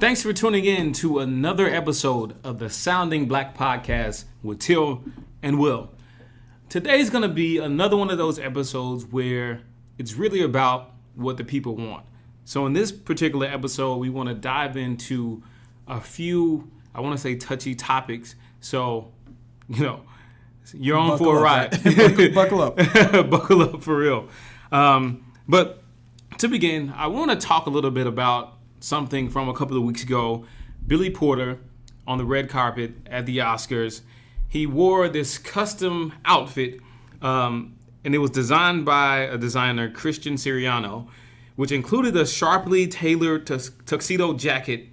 Thanks for tuning in to another episode of the Sounding Black Podcast with Till and Will. Today's going to be another one of those episodes where it's really about what the people want. So in this particular episode, we want to dive into a few, I want to say, touchy topics. So, you're on for a ride. Buckle up. Buckle up for real. But to begin, I want to talk a little bit about something from a couple of weeks ago. Billy Porter on the red carpet at the Oscars. He wore this custom outfit, and it was designed by a designer, Christian Siriano, which included a sharply tailored tuxedo jacket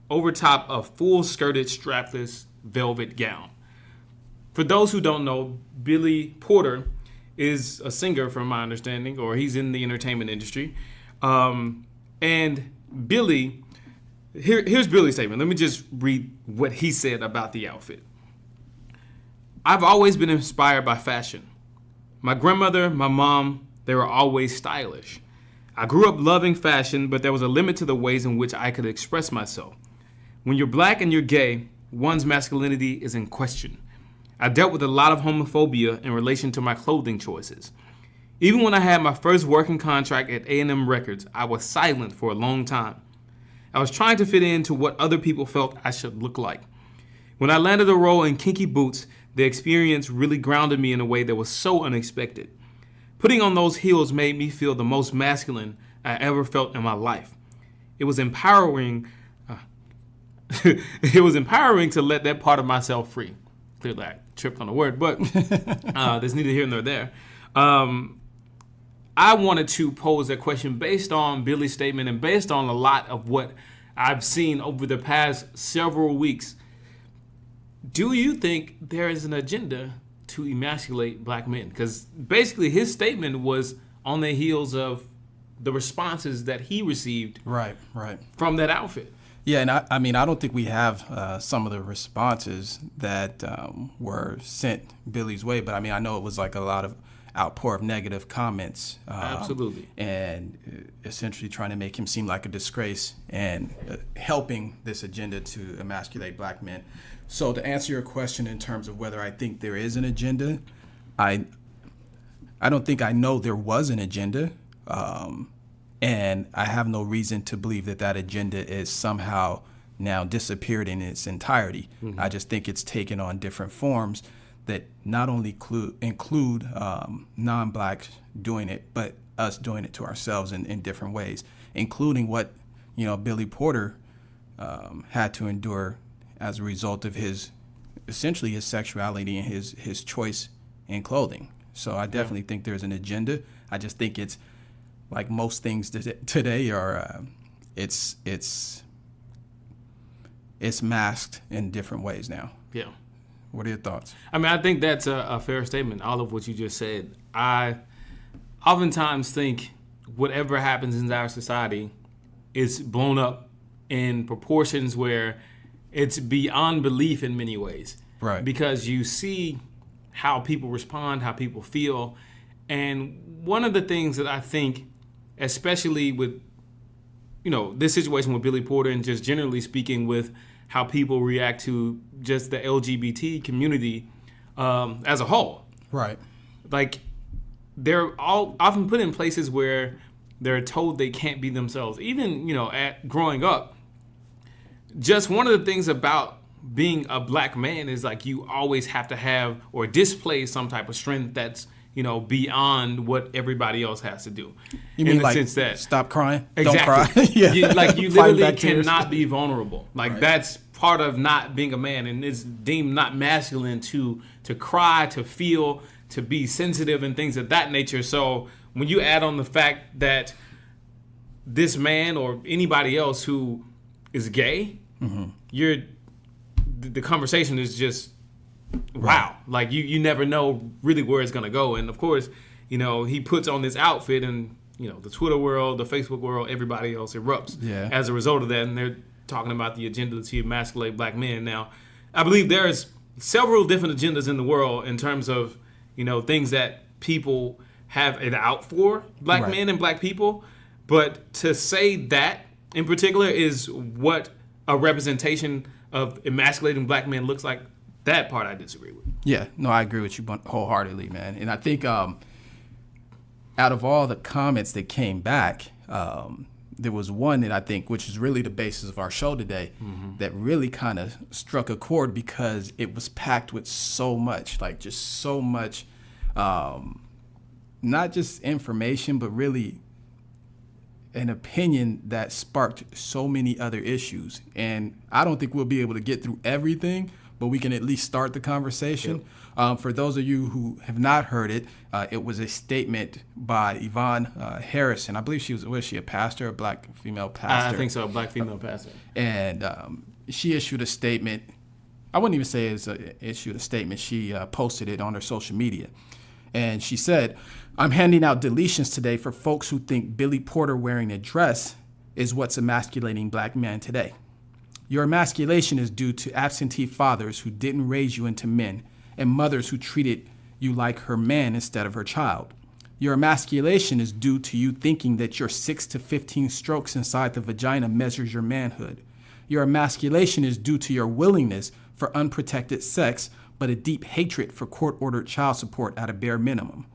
over top a full-skirted strapless velvet gown. For those who don't know, Billy Porter is a singer, from my understanding, or he's in the entertainment industry. And Billy, here's Billy's statement. Let me just read what he said about the outfit. I've always been inspired by fashion. My grandmother, my mom, they were always stylish. I grew up loving fashion, but there was a limit to the ways in which I could express myself. When you're black and you're gay, one's masculinity is in question. I dealt with a lot of homophobia in relation to my clothing choices. Even when I had my first working contract at A&M Records, I was silent for a long time. I was trying to fit into what other people felt I should look like. When I landed a role in kinky boots, the experience really grounded me in a way that was so unexpected. Putting on those heels made me feel the most masculine I ever felt in my life. It was empowering. It was empowering to let that part of myself free. Clearly, I tripped on the word, but there's neither here nor there. I wanted to pose a question based on Billy's statement and based on a lot of what I've seen over the past several weeks. Do you think there is an agenda to emasculate black men? Because basically his statement was on the heels of the responses that he received Right. from that outfit. Yeah, and I don't think we have some of the responses that were sent Billy's way, but I know it was like a lot of outpour of negative comments. Absolutely. And essentially trying to make him seem like a disgrace and helping this agenda to emasculate black men. So to answer your question in terms of whether I think there is an agenda, I don't think I know there was an agenda. And I have no reason to believe that agenda is somehow now disappeared in its entirety. Mm-hmm. I just think it's taken on different forms that not only include non-blacks doing it, but us doing it to ourselves in different ways, including what Billy Porter had to endure as a result of his sexuality and his choice in clothing. So I definitely think there's an agenda. I just think it's like most things today are it's masked in different ways now. Yeah. What are your thoughts? I think that's a fair statement, all of what you just said. I oftentimes think whatever happens in our society is blown up in proportions where it's beyond belief in many ways. Right. Because you see how people respond, how people feel. And one of the things that I think, especially with, this situation with Billy Porter and just generally speaking with how people react to just the LGBT community as a whole. Right. Like, they're all often put in places where they're told they can't be themselves. Even, at growing up, just one of the things about being a black man is like you always have to have or display some type of strength that's beyond what everybody else has to do. You mean in the like sense that stop crying? Exactly. Don't cry. Yeah. You literally cannot be vulnerable. Like right. That's part of not being a man, and it's deemed not masculine to cry, to feel, to be sensitive and things of that nature. So when you add on the fact that this man or anybody else who is gay, mm-hmm. The conversation is just wow. Like you never know really where it's gonna go. And of course, he puts on this outfit and the Twitter world, the Facebook world, everybody else erupts as a result of that, and they're talking about the agenda to emasculate black men. Now, I believe there's several different agendas in the world in terms of things that people have it out for black men and black people, but to say that in particular is what a representation of emasculating black men looks like, that part I disagree with. Yeah, no, I agree with you wholeheartedly, man. And I think out of all the comments that came back, there was one that I think, which is really the basis of our show today, that really kind of struck a chord because it was packed with so much, like just so much, not just information, but really an opinion that sparked so many other issues. And I don't think we'll be able to get through everything, but we can at least start the conversation. Yep. For those of you who have not heard it, it was a statement by Yvonne Harrison. I believe was she a pastor, a black female pastor? I think so, a black female pastor. And she issued a statement. I wouldn't even say issued a statement. She posted it on her social media. And she said, "I'm handing out deletions today for folks who think Billy Porter wearing a dress is what's emasculating black men today. Your emasculation is due to absentee fathers who didn't raise you into men and mothers who treated you like her man instead of her child. Your emasculation is due to you thinking that your 6 to 15 strokes inside the vagina measures your manhood. Your emasculation is due to your willingness for unprotected sex, but a deep hatred for court-ordered child support at a bare minimum.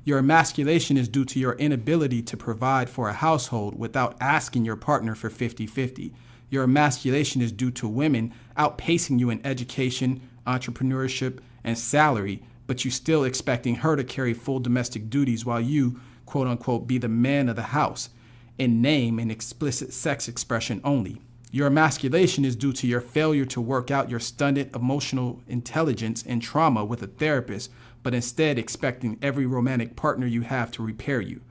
Your emasculation is due to your inability to provide for a household without asking your partner for 50-50. Your emasculation is due to women outpacing you in education, entrepreneurship, and salary, but you still expecting her to carry full domestic duties while you, quote unquote, be the man of the house, in name and explicit sex expression only. Your emasculation is due to your failure to work out your stunted emotional intelligence and trauma with a therapist, but instead expecting every romantic partner you have to repair you.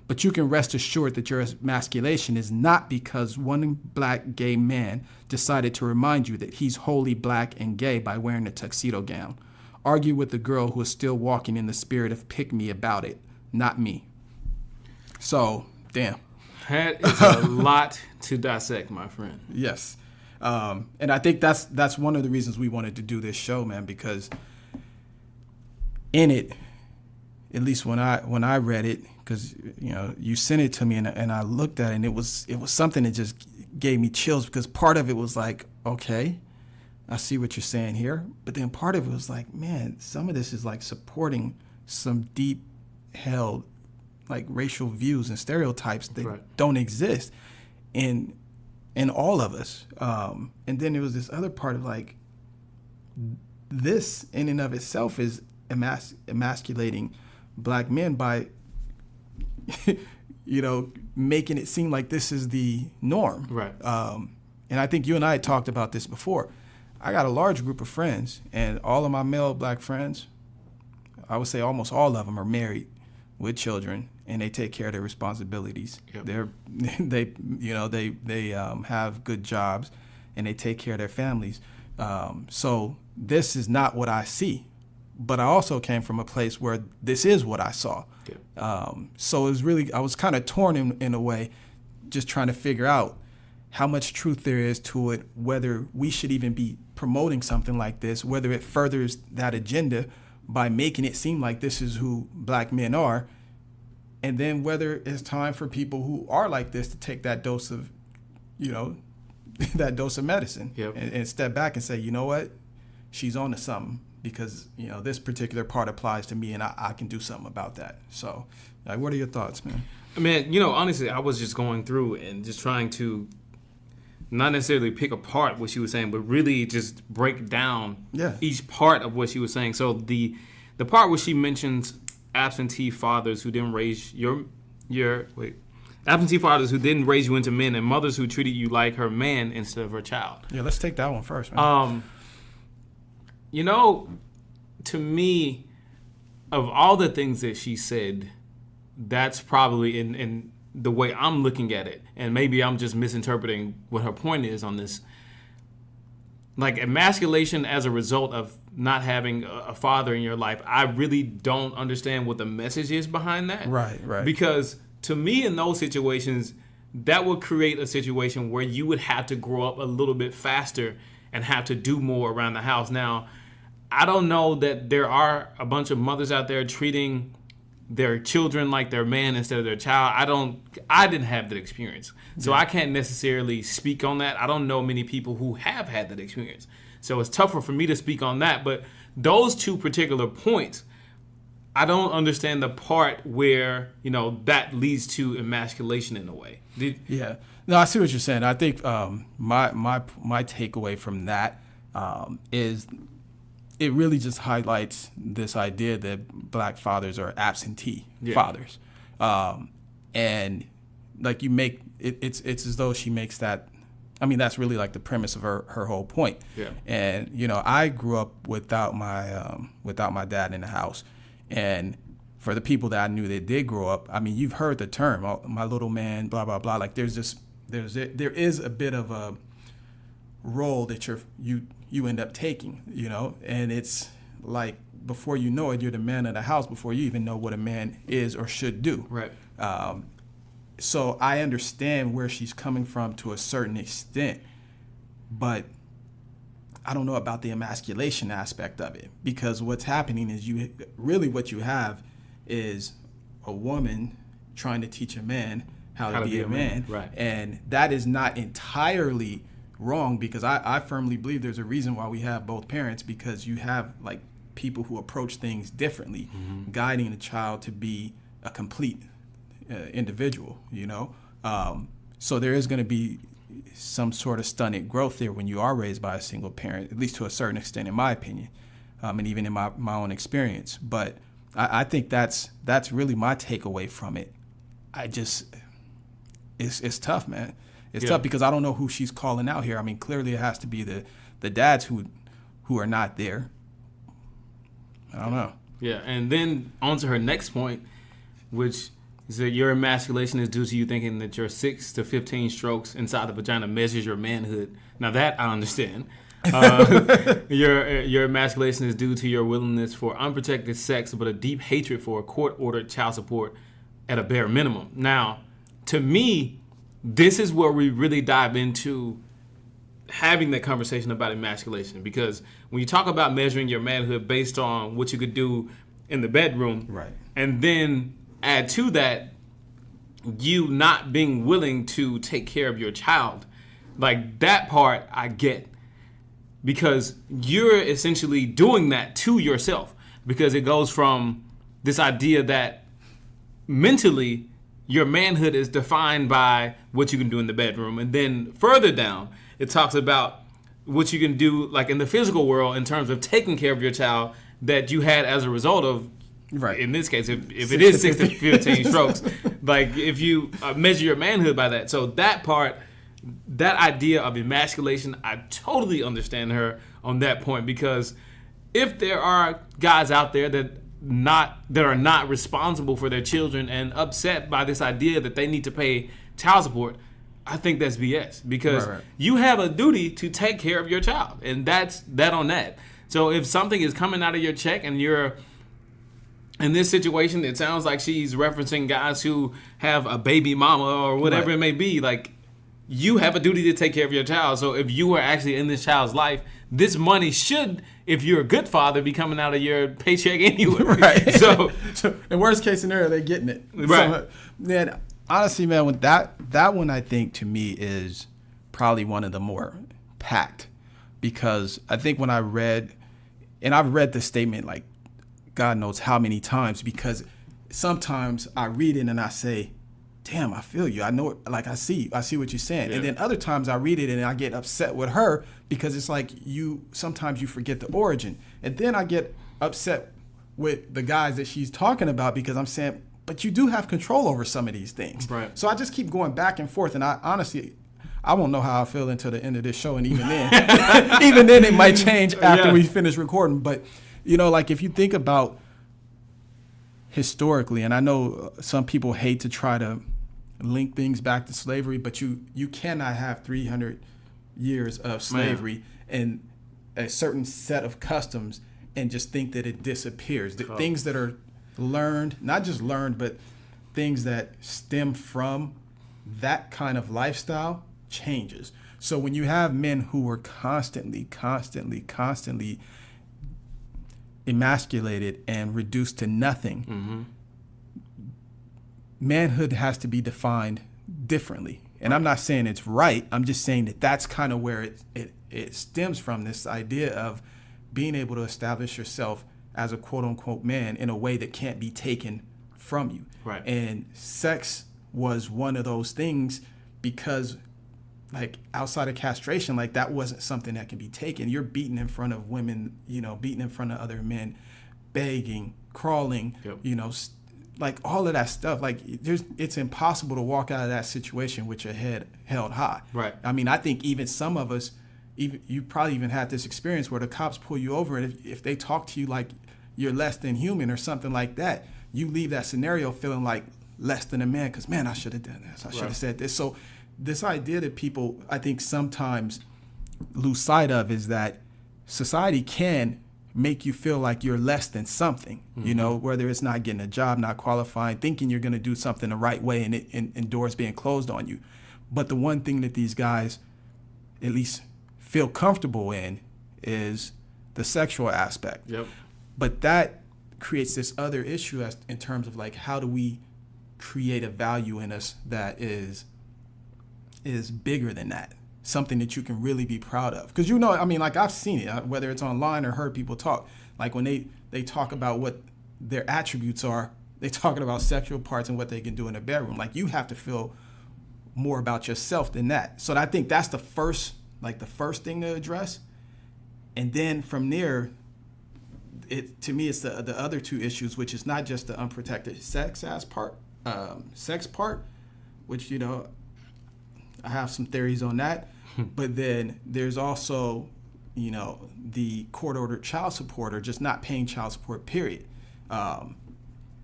But you can rest assured that your emasculation is not because one black gay man decided to remind you that he's wholly black and gay by wearing a tuxedo gown. Argue with the girl who is still walking in the spirit of pick me about it, not me." So, damn. That is a lot to dissect, my friend. Yes. And I think that's one of the reasons we wanted to do this show, man, because in it, at least when I read it, because you sent it to me and I looked at it, and it was something that just gave me chills, because part of it was like, okay, I see what you're saying here, but then part of it was like, man, some of this is like supporting some deep held like racial views and stereotypes that don't exist in all of us. And then there was this other part of like, this in and of itself is emasculating black men by making it seem like this is the norm. Right. And I think you and I had talked about this before. I got a large group of friends, and all of my male black friends, I would say almost all of them, are married with children, and they take care of their responsibilities. Yep. They have good jobs, and they take care of their families. So this is not what I see. But I also came from a place where this is what I saw. Yeah. So it was really, I was kind of torn in a way, just trying to figure out how much truth there is to it, whether we should even be promoting something like this, whether it furthers that agenda by making it seem like this is who black men are, and then whether it's time for people who are like this to take that dose of, that dose of medicine. Yep. and step back and say, you know what, she's on to something. Because this particular part applies to me, and I can do something about that. So, what are your thoughts, man? Man, honestly, I was just going through and just trying to not necessarily pick apart what she was saying, but really just break down each part of what she was saying. So the part where she mentions absentee fathers who didn't raise absentee fathers who didn't raise you into men, and mothers who treated you like her man instead of her child. Yeah, let's take that one first, man. To me, of all the things that she said, that's probably in the way I'm looking at it, and maybe I'm just misinterpreting what her point is on this. Like, emasculation as a result of not having a father in your life, I really don't understand what the message is behind that. Right. Because to me, in those situations, that would create a situation where you would have to grow up a little bit faster and have to do more around the house. Now, I don't know that there are a bunch of mothers out there treating their children like their man instead of their child. I didn't have that experience. So I can't necessarily speak on that. I don't know many people who have had that experience. So it's tougher for me to speak on that. But those two particular points, I don't understand the part where, that leads to emasculation in a way. Yeah. No, I see what you're saying. I think my takeaway from that is it really just highlights this idea that black fathers are absentee fathers. And like you make it's as though she makes that. I mean, that's really like the premise of her whole point. Yeah. And I grew up without my dad in the house, and for the people that I knew that did grow up, I mean, you've heard the term, oh, my little man, blah blah blah. Like there is a bit of a role that you end up taking, and it's like before you know it, you're the man of the house before you even know what a man is or should do. Right. So I understand where she's coming from to a certain extent, but I don't know about the emasculation aspect of it, because what's happening is what you have is a woman trying to teach a man how to be a man. Right. And that is not entirely wrong, because I firmly believe there's a reason why we have both parents, because you have like people who approach things differently, guiding the child to be a complete individual, so there is going to be some sort of stunted growth there when you are raised by a single parent, at least to a certain extent, in my opinion, and even in my own experience. But I think that's really my takeaway from it. It's tough, man. It's tough because I don't know who she's calling out here. I mean, clearly it has to be the dads who are not there. I don't know. Yeah, and then on to her next point, which is that your emasculation is due to you thinking that your 6 to 15 strokes inside the vagina measures your manhood. Now that I understand. Your emasculation is due to your willingness for unprotected sex, but a deep hatred for court-ordered child support at a bare minimum. Now, to me, this is where we really dive into having that conversation about emasculation, because when you talk about measuring your manhood based on what you could do in the bedroom, right, and then add to that you not being willing to take care of your child, like that part I get, because you're essentially doing that to yourself, because it goes from this idea that mentally your manhood is defined by what you can do in the bedroom, and then further down it talks about what you can do like in the physical world in terms of taking care of your child that you had as a result of, right, in this case, if it is 6 to 15 strokes, like if you measure your manhood by that. So that part, that idea of emasculation, I totally understand her on that point, because if there are guys out there that are not responsible for their children and upset by this idea that they need to pay child support, I think that's BS, because you have a duty to take care of your child, and that's that on that. So if something is coming out of your check and you're in this situation, it sounds like she's referencing guys who have a baby mama or whatever it may be. Like, you have a duty to take care of your child. So if you are actually in this child's life, this money should, if you're a good father, be coming out of your paycheck anyway. Right. So in worst case scenario, they're getting it. Right. So, man, honestly, man, with that one, I think to me is probably one of the more packed, because I think when I read, and I've read the statement like God knows how many times, because sometimes I read it and I say, damn, I feel you. I know it. Like, I see what you're saying. Yeah. And then other times I read it and I get upset with her, because it's like sometimes you forget the origin. And then I get upset with the guys that she's talking about, because I'm saying, but you do have control over some of these things. Right. So I just keep going back and forth. And I honestly, I won't know how I feel until the end of this show. And even then, it might change after we finish recording. But, like if you think about historically, and I know some people hate to try to link things back to slavery, but you cannot have 300 years of slavery and a certain set of customs and just think that it disappears. The things that are learned, not just learned, but things that stem from that kind of lifestyle changes. So when you have men who are constantly emasculated and reduced to nothing, manhood has to be defined differently. And I'm not saying it's right. I'm just saying that that's kind of where it stems from, this idea of being able to establish yourself as a quote unquote man in a way that can't be taken from you. Right. And sex was one of those things, because like outside of castration, like that wasn't something that can be taken. You're beaten in front of women, beaten in front of other men, begging, crawling, Yep. Like all of that stuff. Like it's impossible to walk out of that situation with your head held high. Right. I mean, I think even some of us, even you probably even had this experience where the cops pull you over, and if they talk to you like you're less than human or something like that, you leave that scenario feeling like less than a man, because man, I should have done this, I should have said this. So this idea that people, I think, sometimes lose sight of is that society can make you feel like you're less than something, whether it's not getting a job, not qualifying, thinking you're going to do something the right way, and doors being closed on you. But the one thing that these guys at least feel comfortable in is the sexual aspect. Yep. But that creates this other issue in terms of like, how do we create a value in us that is bigger than that, something that you can really be proud of? Because I mean, like I've seen it, whether it's online or heard people talk, like when they talk about what their attributes are, they talking about sexual parts and what they can do in the bedroom. Like you have to feel more about yourself than that. So I think that's the first thing to address. And then from there, to me, it's the other two issues, which is not just the unprotected sex part, which, I have some theories on that. But then there's also, the court-ordered child support, or just not paying child support, period.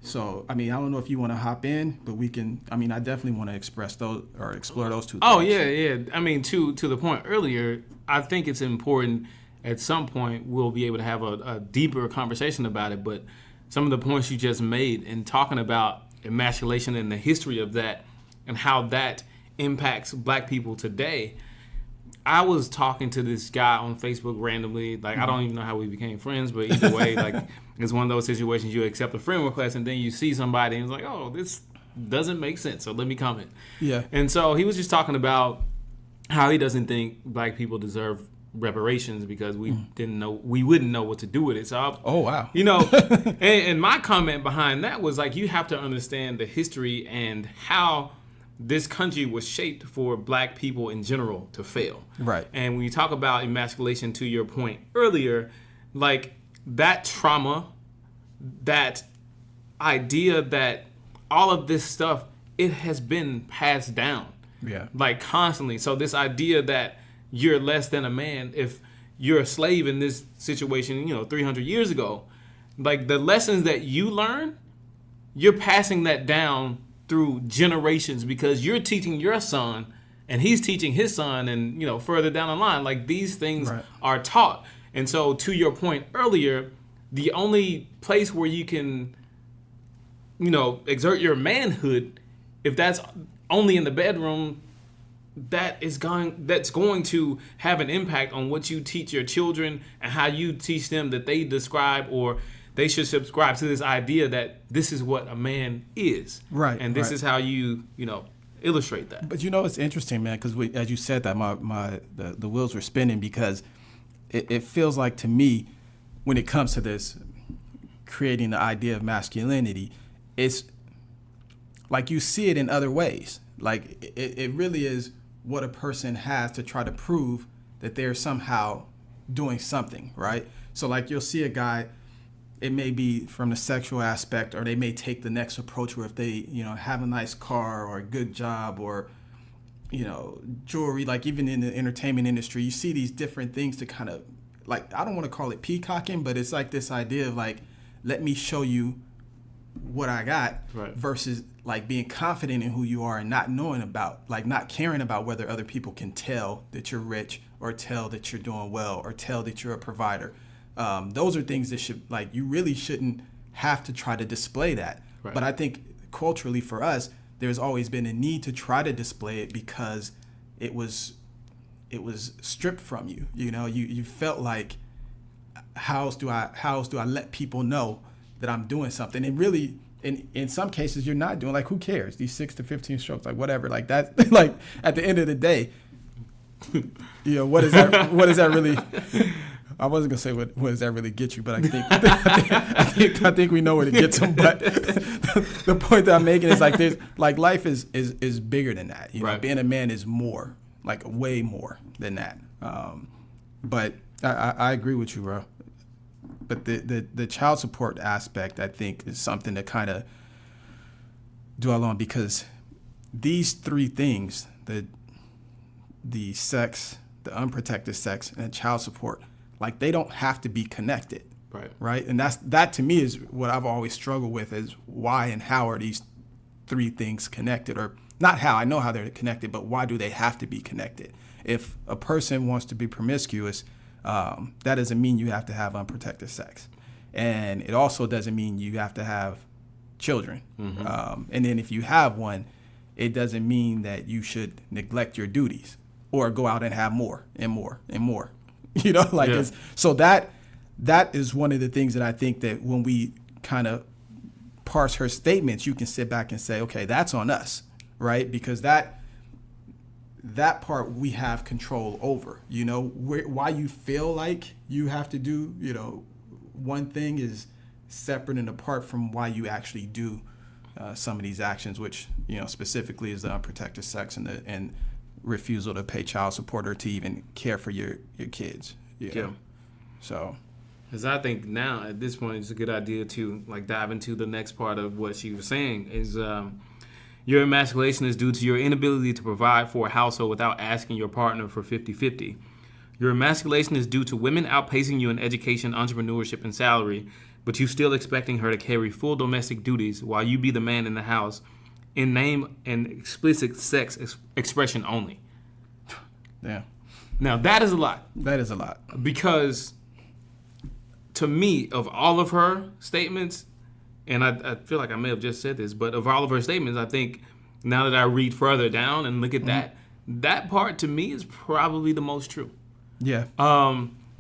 So, I mean, I don't know if you want to hop in, but we can, I mean, I definitely want to express those or explore those two things. Oh, yeah. I mean, to the point earlier, I think it's important at some point we'll be able to have a deeper conversation about it. But some of the points you just made in talking about emasculation and the history of that and how that impacts black people today. I was talking to this guy on Facebook randomly. Like, I don't even know how we became friends, but either way, like, it's one of those situations you accept a friend request and then you see somebody and it's like, oh, this doesn't make sense, so let me comment. Yeah. And so he was just talking about how he doesn't think black people deserve reparations because we wouldn't know what to do with it. So oh, wow. And my comment behind that was like, you have to understand the history and how this country was shaped for black people in general to fail. Right. And when you talk about emasculation, to your point earlier, like that trauma, that idea that all of this stuff, it has been passed down. Yeah. Like constantly. So this idea that you're less than a man if you're a slave in this situation, 300 years ago, like the lessons that you learn, you're passing that down through generations because you're teaching your son and he's teaching his son and, further down the line, like these things are taught. And so to your point earlier, the only place where you can, exert your manhood, if that's only in the bedroom, that's going to have an impact on what you teach your children and how you teach them that they describe or they should subscribe to this idea that this is what a man is. Right. And this is how you illustrate that. But it's interesting, man, because as you said that, the wheels were spinning because it feels like to me, when it comes to this, creating the idea of masculinity, it's like you see it in other ways. Like it really is what a person has to try to prove that they're somehow doing something, right? So like you'll see a guy, it may be from the sexual aspect, or they may take the next approach where if they, have a nice car or a good job or, jewelry, like even in the entertainment industry, you see these different things to kind of, like, I don't want to call it peacocking, but it's like this idea of like, let me show you what I got versus like being confident in who you are and not caring about whether other people can tell that you're rich or tell that you're doing well or tell that you're a provider. Those are things that you really shouldn't have to try to display that. Right. But I think culturally for us, there's always been a need to try to display it because it was stripped from you. You felt like, how else do I let people know that I'm doing something? And really, in some cases you're not doing, like, who cares? These 6 to 15 strokes, like, whatever, like that, like, at the end of the day, you know, what does that really, I wasn't gonna say what does that really get you, but I think we know where to get them. But the point that I'm making is, like, there's, like, life is bigger than that. You know, being a man is more, like, way more than that. But I agree with you, bro. But the child support aspect, I think, is something to kind of dwell on, because these 3 things, the sex, the unprotected sex, and child support, like, they don't have to be connected. Right. And that to me is what I've always struggled with, is why and how are these 3 things connected? Or not how, I know how they're connected, but why do they have to be connected? If a person wants to be promiscuous, that doesn't mean you have to have unprotected sex. And it also doesn't mean you have to have children. And then if you have one, it doesn't mean that you should neglect your duties or go out and have more and more and more. You know, like, so that is one of the things that I think that when we kind of parse her statements, you can sit back and say, okay, that's on us, right? Because that part we have control over. You know, why you feel like you have to do, you know, one thing is separate and apart from why you actually do some of these actions, which, you know, specifically is the unprotected sex and refusal to pay child support or to even care for your kids. Yeah. So, because I think now at this point it's a good idea to, like, dive into the next part of what she was saying is your emasculation is due to your inability to provide for a household without asking your partner for 50-50. Your emasculation is due to women outpacing you in education, entrepreneurship, and salary, but you still expecting her to carry full domestic duties while you be the man in the house in name and explicit sex expression only. Yeah. Now, that is a lot. That is a lot. Because to me, of all of her statements, and I feel like I may have just said this, but of all of her statements, I think now that I read further down and look at that part to me is probably the most true. Yeah.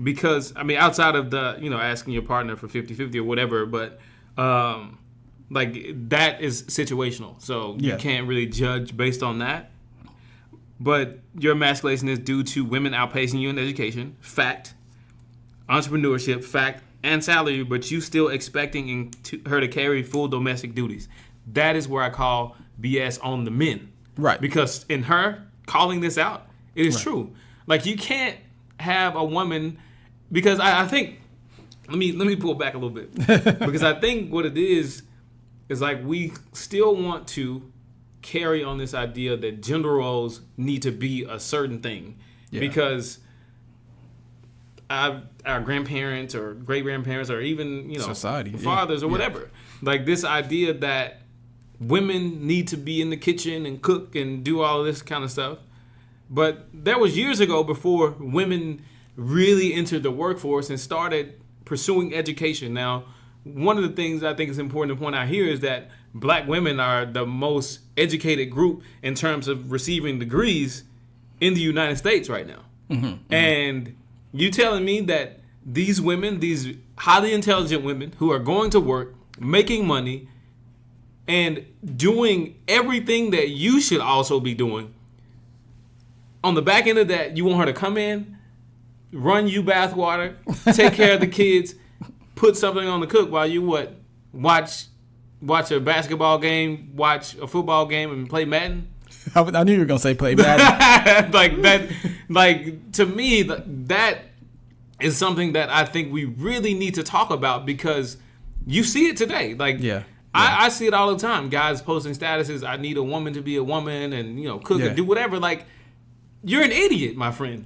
Because, I mean, outside of the, you know, asking your partner for 50-50 or whatever, but like, that is situational. So you can't really judge based on that. But your emasculation is due to women outpacing you in education, fact, entrepreneurship, fact, and salary, but you still expecting her to carry full domestic duties. That is where I call BS on the men. Right. Because in her calling this out, it is true. Like, you can't have a woman, because I think, let me pull back a little bit. Because I think what it is like, we still want to carry on this idea that gender roles need to be a certain thing. Because our grandparents or great-grandparents or even, you know, society, fathers or whatever, like, this idea that women need to be in the kitchen and cook and do all of this kind of stuff. But that was years ago, before women really entered the workforce and started pursuing education. Now, one of the things I think is important to point out here is that black women are the most educated group in terms of receiving degrees in the United States right now. And you telling me that these women, these highly intelligent women who are going to work, making money, and doing everything that you should also be doing, on the back end of that, you want her to come in, run you bathwater, take care of the kids, put something on the cook while you watch a basketball game, watch a football game, and play Madden? I knew you were gonna say play Madden. Like that, like, to me, that is something that I think we really need to talk about, because you see it today. Like, I see it all the time. Guys posting statuses, I need a woman to be a woman, and, you know, cook and do whatever. Like, you're an idiot, my friend.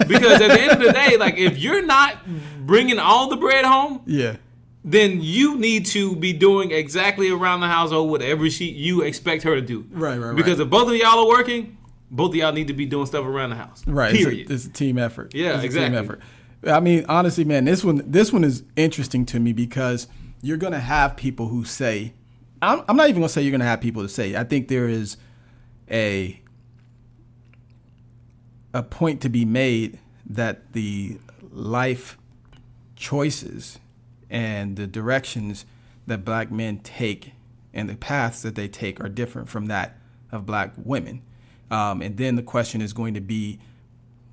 Because at the end of the day, like, if you're not bringing all the bread home, then you need to be doing exactly around the household whatever you expect her to do. Right. Because if both of y'all are working, both of y'all need to be doing stuff around the house. Right. Period. It's a team effort. Yeah, it's exactly. A team effort. I mean, honestly, man, this one is interesting to me, because you're gonna have people who say, I'm not even gonna say you're gonna have people to say. I think there is a point to be made that the life choices and the directions that black men take and the paths that they take are different from that of black women. And then the question is going to be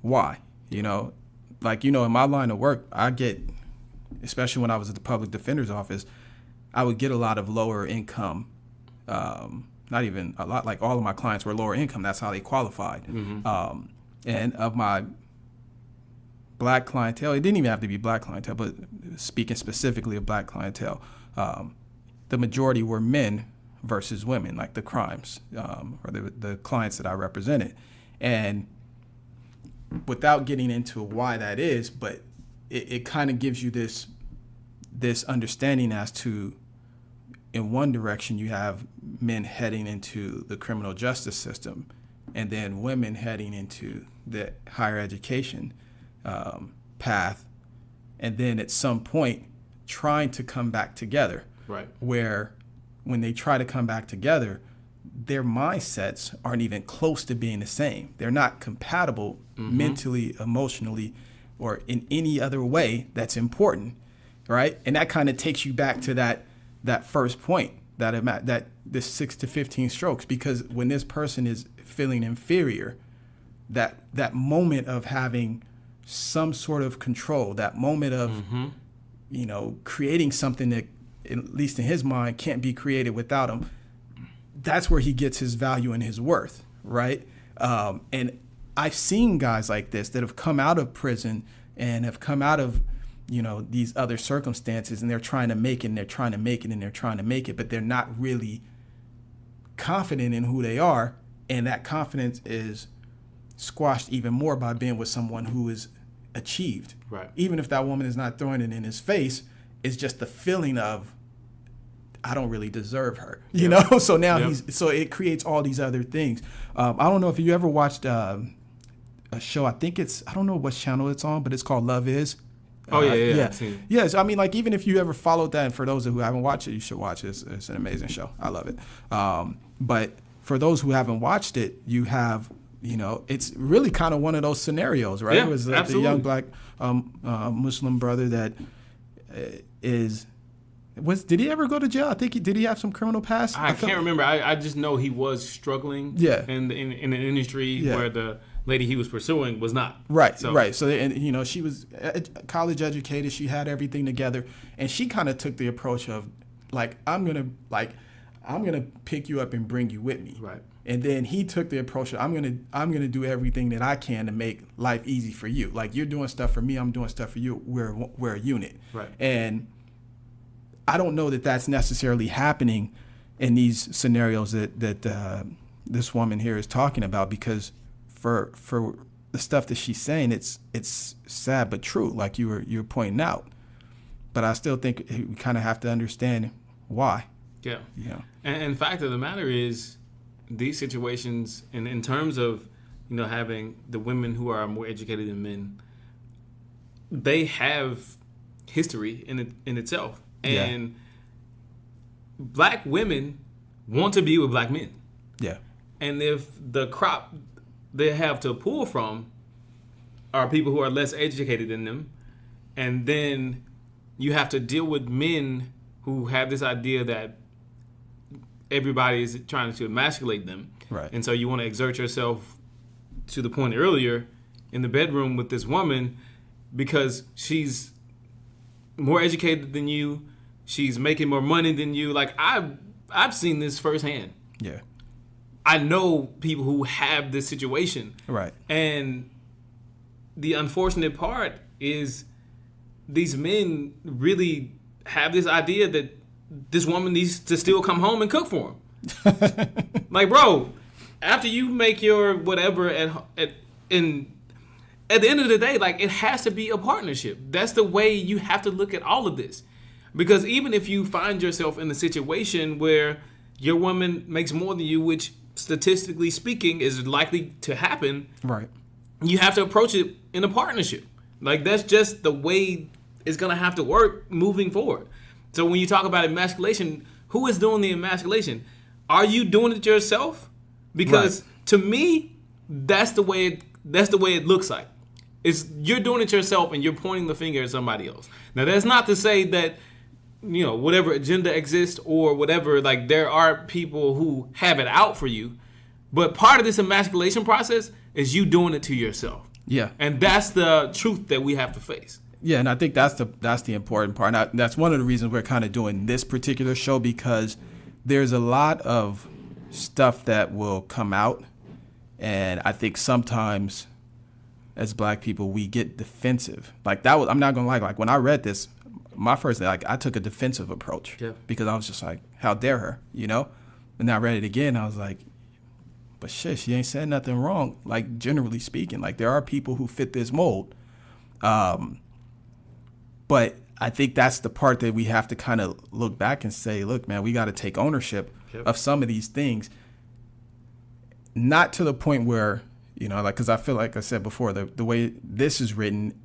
why? You know, like, you know, in my line of work, I get, especially when I was at the public defender's office, I would get a lot of lower income, not even a lot, like all of my clients were lower income. That's how they qualified. And of my black clientele, it didn't even have to be black clientele, but speaking specifically of black clientele, the majority were men versus women, like the crimes, or the clients that I represented. And without getting into why that is, but it kind of gives you this understanding as to, in one direction, you have men heading into the criminal justice system, and then women heading into the higher education path, and then at some point trying to come back together. Right. Where when they try to come back together, their mindsets aren't even close to being the same. They're not compatible mentally, emotionally, or in any other way that's important, right? And that kind of takes you back to that first point, that this 6 to 15 strokes, because when this person is feeling inferior, that moment of having some sort of control, that moment of you know, creating something that, at least in his mind, can't be created without him, that's where he gets his value and his worth, right? And I've seen guys like this that have come out of prison and have come out of, you know, these other circumstances, and they're trying to make it, and they're trying to make it, and they're trying to make it, but they're not really confident in who they are. And that confidence is squashed even more by being with someone who is achieved. Right. Even if that woman is not throwing it in his face, it's just the feeling of, I don't really deserve her, you know? So now so it creates all these other things. I don't know if you ever watched a show, I don't know what channel it's on, but it's called Love Is. Yeah. Yes, I mean, like, even if you ever followed that, and for those who haven't watched it, you should watch it. It's an amazing show. I love it. But for those who haven't watched it, you have, you know, it's really kind of one of those scenarios, right? Yeah, it was the young black Muslim brother that did he ever go to jail? I think did he have some criminal past? I can't remember. I just know he was struggling in an industry where the lady he was pursuing was not. Right. So, and, you know, she was college educated. She had everything together, and she kind of took the approach of, like, I'm gonna pick you up and bring you with me. Right. And then he took the approach of, I'm gonna do everything that I can to make life easy for you. Like, you're doing stuff for me, I'm doing stuff for you. We're a unit. Right. And I don't know that that's necessarily happening in these scenarios that this woman here is talking about, because for the stuff that she's saying, it's sad but true, like you were pointing out. But I still think we kind of have to understand why. Yeah. Yeah. And the fact of the matter is, these situations, and in terms of, you know, having the women who are more educated than men, they have history in itself. And black women want to be with black men. Yeah. And if the crop they have to pull from are people who are less educated than them, and then you have to deal with men who have this idea that everybody is trying to emasculate them. Right. And so you want to exert yourself, to the point earlier, in the bedroom with this woman because she's more educated than you, she's making more money than you. Like, I've seen this firsthand. Yeah. I know people who have this situation. Right. And the unfortunate part is these men really have this idea that this woman needs to still come home and cook for them. Like, bro, after you make your whatever at the end of the day, like, it has to be a partnership. That's the way you have to look at all of this. Because even if you find yourself in a situation where your woman makes more than you, which statistically speaking is likely to happen, right, you have to approach it in a partnership. Like, that's just the way it's going to have to work moving forward. So when you talk about emasculation, who is doing the emasculation? Are you doing it yourself? Because to me, that's the way it looks like. You're doing it yourself and you're pointing the finger at somebody else. Now, that's not to say that whatever agenda exists or whatever, like there are people who have it out for you, but part of this emasculation process is you doing it to yourself. Yeah. And that's the truth that we have to face. Yeah, and I think that's the important part. And that's one of the reasons we're kind of doing this particular show, because there's a lot of stuff that will come out, and I think sometimes as Black people we get defensive. Like that was, I'm not gonna lie, like when I read this, my first thing, like I took a defensive approach. Yeah. Because I was just like, how dare her, And then I read it again, I was like, but shit, she ain't said nothing wrong. Like generally speaking, like there are people who fit this mold. But I think that's the part that we have to kind of look back and say, look, man, we got to take ownership of some of these things. Not to the point where, like, because I feel like I said before, the way this is written,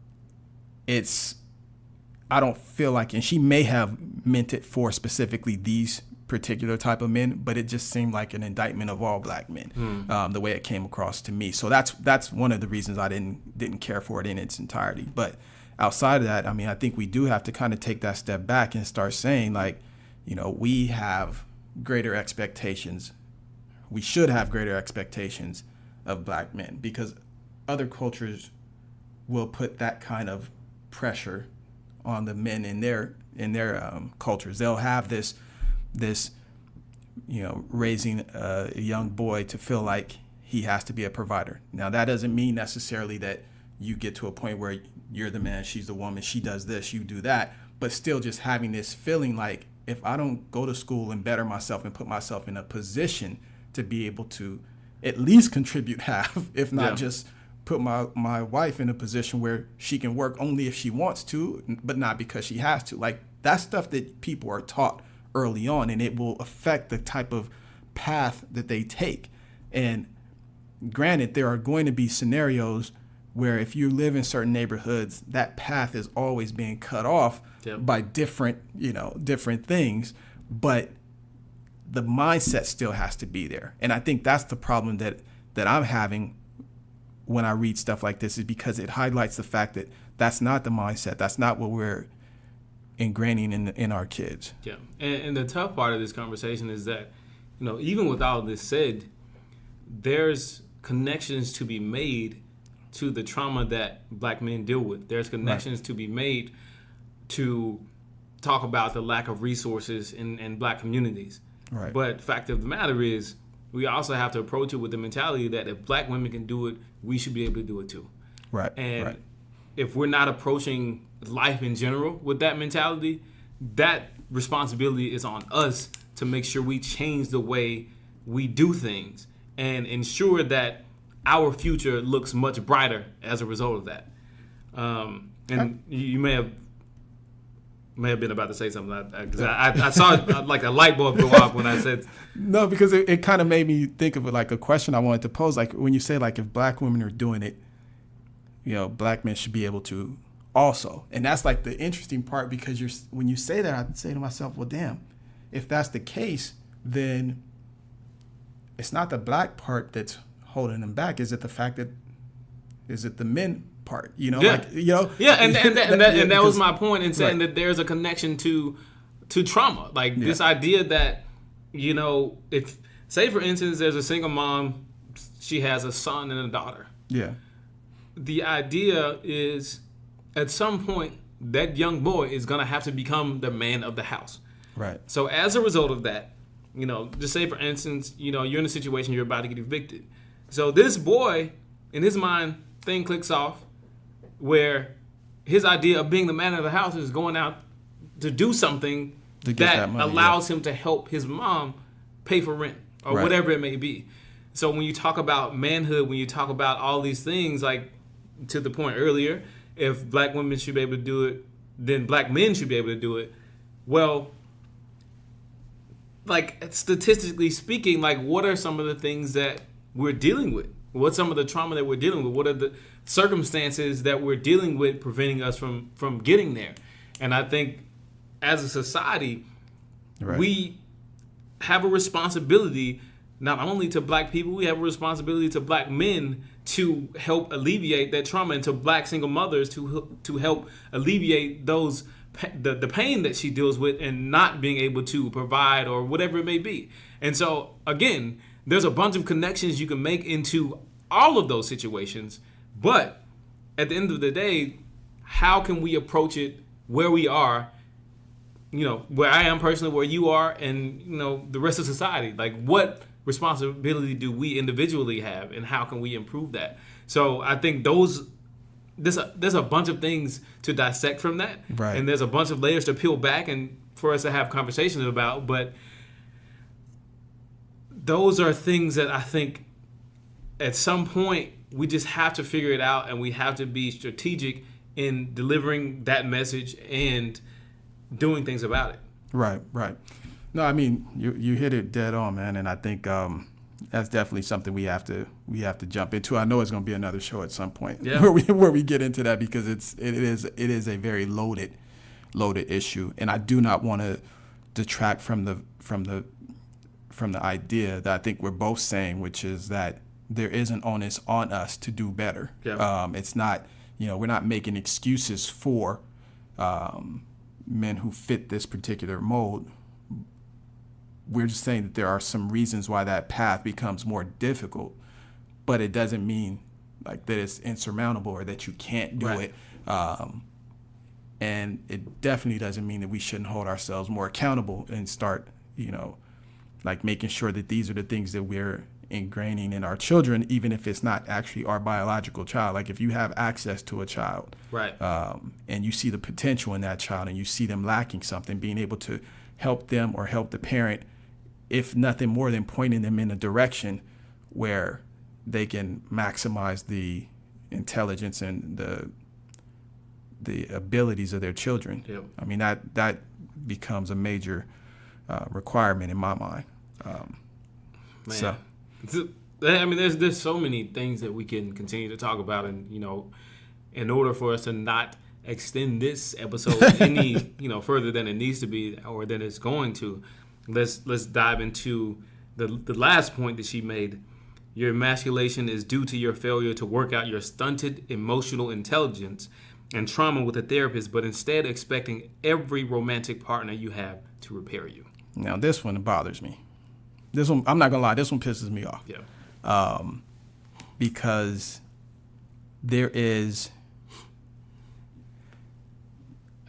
I don't feel like, and she may have meant it for specifically these particular type of men, but it just seemed like an indictment of all Black men, the way it came across to me. So that's one of the reasons I didn't care for it in its entirety. But outside of that, I mean, I think we do have to kind of take that step back and start saying, like, we have greater expectations. We should have greater expectations of Black men, because other cultures will put that kind of pressure on the men in their cultures. They'll have this raising a young boy to feel like he has to be a provider. Now, that doesn't mean necessarily that you get to a point where you're the man, she's the woman, she does this, you do that, but still just having this feeling like, if I don't go to school and better myself and put myself in a position to be able to at least contribute half, if not just put my wife in a position where she can work only if she wants to, but not because she has to. Like, that's stuff that people are taught early on, and it will affect the type of path that they take. And granted, there are going to be scenarios where if you live in certain neighborhoods, that path is always being cut off by different things, but the mindset still has to be there. And I think that's the problem that I'm having when I read stuff like this, is because it highlights the fact that that's not the mindset. That's not what we're ingraining in our kids. Yeah. And the tough part of this conversation is that, even with all this said, there's connections to be made to the trauma that Black men deal with. There's connections to be made to talk about the lack of resources in Black communities. Right. But the fact of the matter is, we also have to approach it with the mentality that if Black women can do it, we should be able to do it too. Right. And if we're not approaching life in general with that mentality, that responsibility is on us to make sure we change the way we do things and ensure that our future looks much brighter as a result of that. And you may have been about to say something. I saw like a light bulb go off when I said. No, because it kind of made me think of it like a question I wanted to pose. Like when you say, like, if Black women are doing it, Black men should be able to also. And that's like the interesting part, because when you say that, I say to myself, well, damn, if that's the case, then it's not the Black part that's holding them back. Is it the men part? Yeah, and that was my point in saying that there's a connection to trauma. Like this idea that, if, say for instance, there's a single mom, she has a son and a daughter. Yeah. The idea is, at some point, that young boy is gonna have to become the man of the house. Right. So as a result of that, just say for instance, you're in a situation, you're about to get evicted. So this boy, in his mind, thing clicks off where his idea of being the man of the house is going out to do something that money, allows him to help his mom pay for rent or whatever it may be. So when you talk about manhood, when you talk about all these things, like to the point earlier, if Black women should be able to do it, then Black men should be able to do it. Well, like statistically speaking, like what are some of the things that we're dealing with? What's some of the trauma that we're dealing with? What are the circumstances that we're dealing with preventing us from getting there? And I think as a society, we have a responsibility not only to Black people, we have a responsibility to Black men to help alleviate that trauma, and to Black single mothers to help alleviate those the pain that she deals with and not being able to provide or whatever it may be. And so again, there's a bunch of connections you can make into all of those situations, but at the end of the day, how can we approach it where we are, where I am personally, where you are, and the rest of society? Like, what responsibility do we individually have, and how can we improve that? So I think there's a bunch of things to dissect from that, right. And there's a bunch of layers to peel back and for us to have conversations about. But those are things that I think at some point we just have to figure it out, and we have to be strategic in delivering that message and doing things about it. Right. No, I mean, you hit it dead on, man, and I think that's definitely something we have to jump into. I know it's going to be another show at some point where we get into that, because it is a very loaded issue, and I do not want to detract from the idea that I think we're both saying, which is that there is an onus on us to do better. Yeah. It's not, we're not making excuses for men who fit this particular mold. We're just saying that there are some reasons why that path becomes more difficult, but it doesn't mean like that it's insurmountable or that you can't do it. And it definitely doesn't mean that we shouldn't hold ourselves more accountable and start, like making sure that these are the things that we're ingraining in our children, even if it's not actually our biological child. Like if you have access to a child, right, and you see the potential in that child and you see them lacking something, being able to help them or help the parent, if nothing more than pointing them in a direction where they can maximize the intelligence and the abilities of their children. Yep. I mean, that becomes a major requirement in my mind. Man. I mean, there's so many things that we can continue to talk about, and in order for us to not extend this episode any further than it needs to be or than it's going to, let's dive into the last point that she made. Your emasculation is due to your failure to work out your stunted emotional intelligence and trauma with a therapist, but instead expecting every romantic partner you have to repair you. Now, this one bothers me. This one, I'm not gonna lie, this one pisses me off. Yeah. Because there is,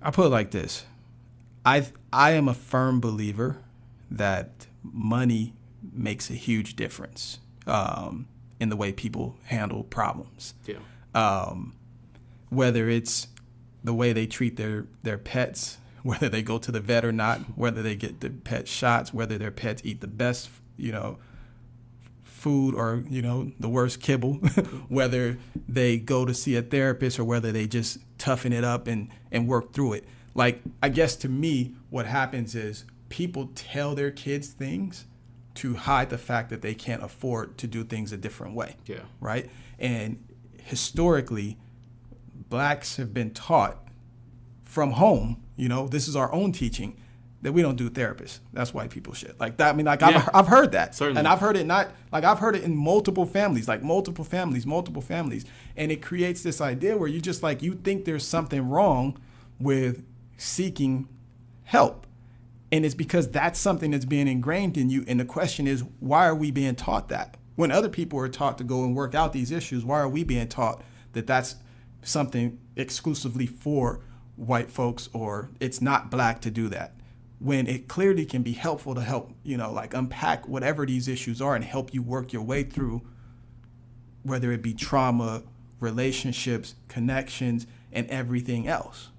I put it like this. I am a firm believer that money makes a huge difference in the way people handle problems. Yeah. Whether it's the way they treat their pets, whether they go to the vet or not, whether they get the pet shots, whether their pets eat the best, food or, the worst kibble, whether they go to see a therapist or whether they just toughen it up and work through it. Like, I guess to me, what happens is people tell their kids things to hide the fact that they can't afford to do things a different way. Yeah. Right? And historically, blacks have been taught from home, this is our own teaching, that we don't do therapists. That's white people shit. Like that. I mean, like I've heard that. Certainly. And I've heard it I've heard it in multiple families. And it creates this idea where you just like, you think there's something wrong with seeking help. And it's because that's something that's being ingrained in you. And the question is, why are we being taught that? When other people are taught to go and work out these issues, why are we being taught that that's something exclusively for white folks, or it's not black to do that, when it clearly can be helpful to help, like unpack whatever these issues are and help you work your way through, whether it be trauma, relationships, connections, and everything else,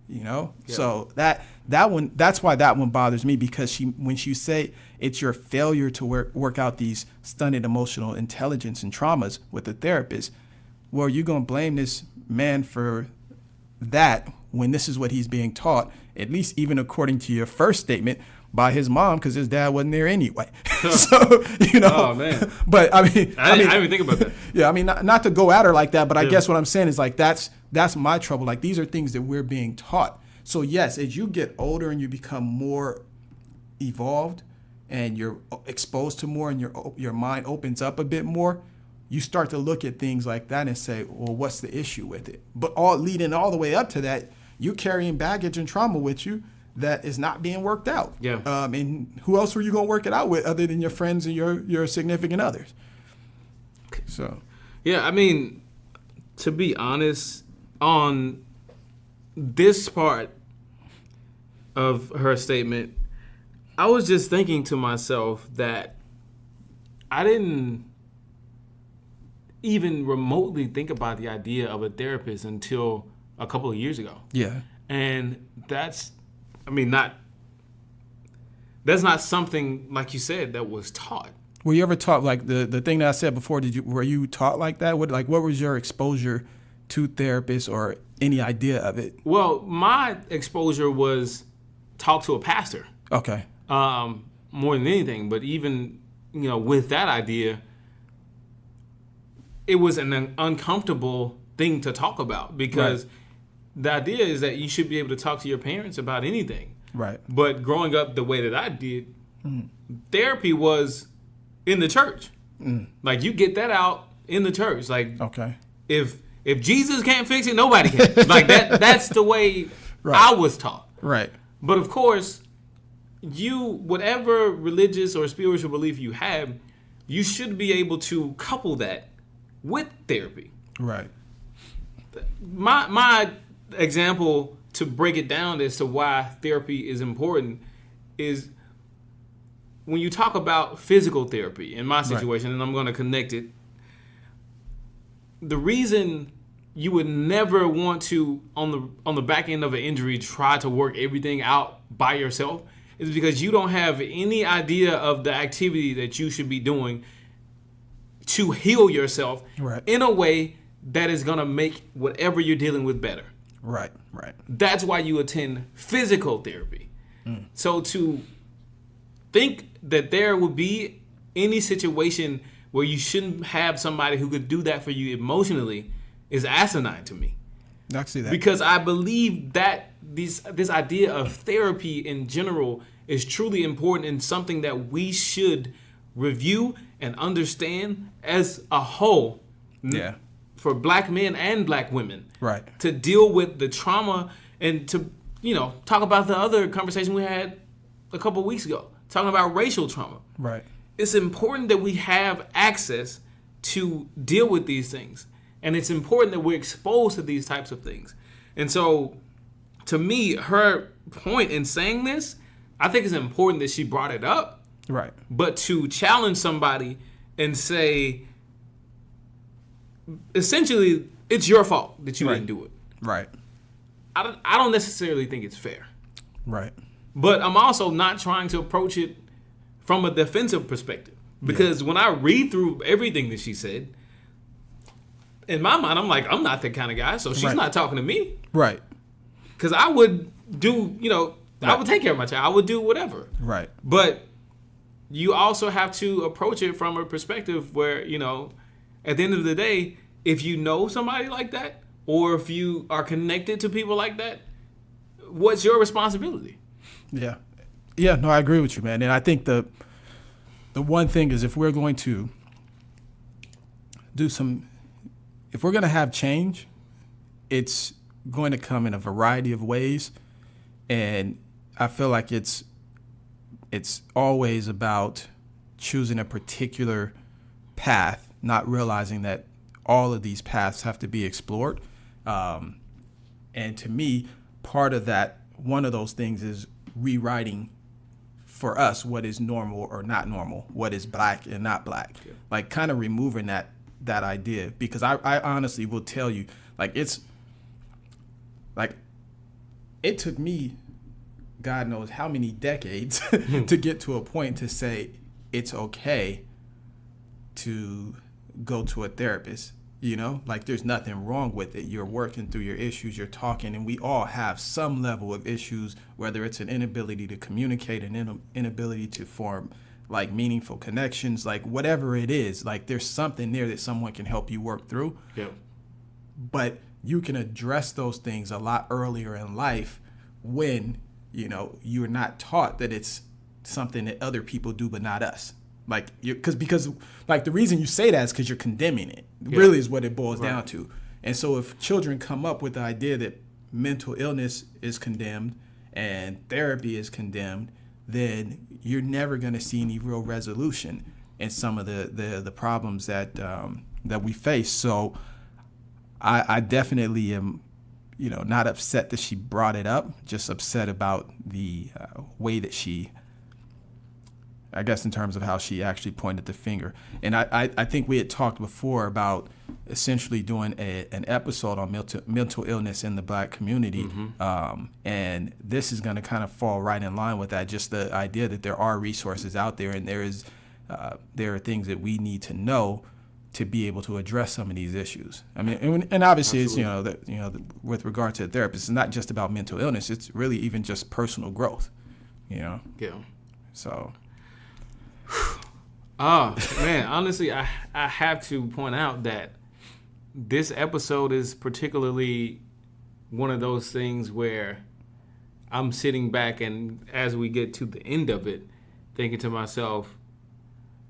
Yeah. So that's why that one bothers me, because when she say it's your failure to work out these stunted emotional intelligence and traumas with a therapist, well, you're going to blame this man for that when this is what he's being taught, at least even according to your first statement, by his mom, because his dad wasn't there anyway. So, Oh, man. But I didn't even think about that. Yeah, I mean, not to go at her like that, but I guess what I'm saying is like, that's my trouble. Like, these are things that we're being taught. So yes, as you get older and you become more evolved and you're exposed to more and your mind opens up a bit more, you start to look at things like that and say, well, what's the issue with it? But leading all the way up to that, you're carrying baggage and trauma with you that is not being worked out. Yeah. And who else were you going to work it out with other than your friends and your significant others? So. Yeah, I mean, to be honest, on this part of her statement, I was just thinking to myself that I didn't even remotely think about the idea of a therapist until a couple of years ago. Yeah. And that's not something, like you said, that was taught. Were you ever taught, like the thing that I said before, were you taught like that? What was your exposure to therapists or any idea of it? Well, my exposure was talk to a pastor. Okay. More than anything, but even, with that idea, it was an uncomfortable thing to talk about because the idea is that you should be able to talk to your parents about anything. Right. But growing up the way that I did, therapy was in the church. Like, you get that out in the church. Like, okay, if Jesus can't fix it, nobody can. Like, that's the way I was taught. Right. But of course, whatever religious or spiritual belief you have, you should be able to couple that with therapy. Right. My example to break it down as to why therapy is important is when you talk about physical therapy, in my situation, and I'm going to connect it, the reason you would never want to, on the back end of an injury, try to work everything out by yourself is because you don't have any idea of the activity that you should be doing to heal yourself in a way that is going to make whatever you're dealing with better. Right. That's why you attend physical therapy. So to think that there would be any situation where you shouldn't have somebody who could do that for you emotionally is asinine to me. I see that. Because I believe that this idea of therapy in general is truly important and something that we should review and understand as a whole. Yeah. For black men and black women. Right. To deal with the trauma and to, talk about the other conversation we had a couple of weeks ago, talking about racial trauma. Right. It's important that we have access to deal with these things. And it's important that we're exposed to these types of things. And so, to me, her point in saying this, I think it's important that she brought it up. Right. But to challenge somebody and say, essentially, it's your fault that you didn't do it. Right. I don't necessarily think it's fair. Right. But I'm also not trying to approach it from a defensive perspective. Because when I read through everything that she said, in my mind, I'm like, I'm not that kind of guy, so she's not talking to me. Right. Because I would do, I would take care of my child. I would do whatever. Right. But you also have to approach it from a perspective where, at the end of the day, if you know somebody like that, or if you are connected to people like that, what's your responsibility? Yeah. Yeah, no, I agree with you, man. And I think the one thing is if we're going to if we're going to have change, it's going to come in a variety of ways. And I feel like it's always about choosing a particular path, not realizing that all of these paths have to be explored. And to me, part of that, one of those things is rewriting for us what is normal or not normal, what is black and not black. Yeah. Like kind of removing that idea, because I honestly will tell you, like it took me God knows how many decades to get to a point to say it's okay to go to a therapist. Like there's nothing wrong with it. You're working through your issues, you're talking, and we all have some level of issues, whether it's an inability to communicate, an inability to form like meaningful connections, like whatever it is, like there's something there that someone can help you work through. Yeah. But you can address those things a lot earlier in life when, you're not taught that it's something that other people do but not us. Like because the reason you say that is because you're condemning it. Yeah. Really is what it boils down to. And so if children come up with the idea that mental illness is condemned and therapy is condemned, then you're never going to see any real resolution in some of the problems that we face. So I definitely am, not upset that she brought it up, just upset about the way that she, I guess, in terms of how she actually pointed the finger. And I think we had talked before about essentially doing an episode on mental illness in the Black community. And this is going to kind of fall right in line with that, just the idea that there are resources out there and there are things that we need to know to be able to address some of these issues. I mean, and obviously Absolutely. It's, with regard to a therapist, it's not just about mental illness. It's really even just personal growth, Yeah. So. Oh, man, honestly, I have to point out that this episode is particularly one of those things where I'm sitting back and as we get to the end of it, thinking to myself,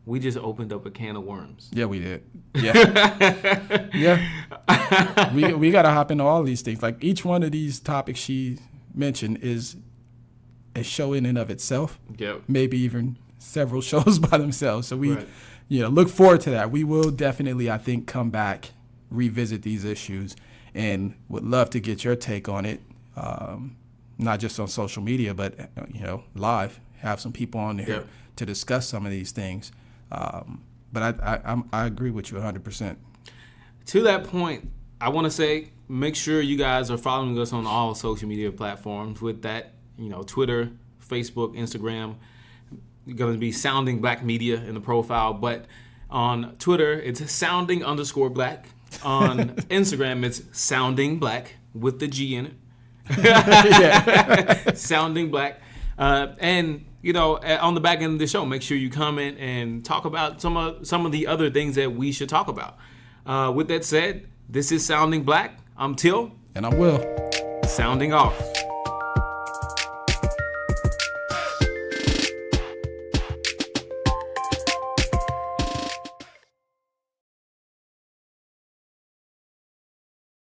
we just opened up a can of worms. Yeah, we did. Yeah. Yeah. We got to hop into all these things. Like each one of these topics she mentioned is a show in and of itself. Yep. Maybe even several shows by themselves. So we, look forward to that. We will definitely, I think, come back, revisit these issues, and would love to get your take on it. Not just on social media, but live. Have some people on there to discuss some of these things. But I agree with you 100%. To that point, I want to say, make sure you guys are following us on all social media platforms. With that, Twitter, Facebook, Instagram. Going to be Sounding Black Media in the profile, but on Twitter it's sounding_black. On Instagram it's Sounding Black with the G in it. Sounding Black. And on the back end of the show, make sure you comment and talk about some of the other things that we should talk about. With that said, this is Sounding Black. I'm Till. And I'm Will. Sounding off.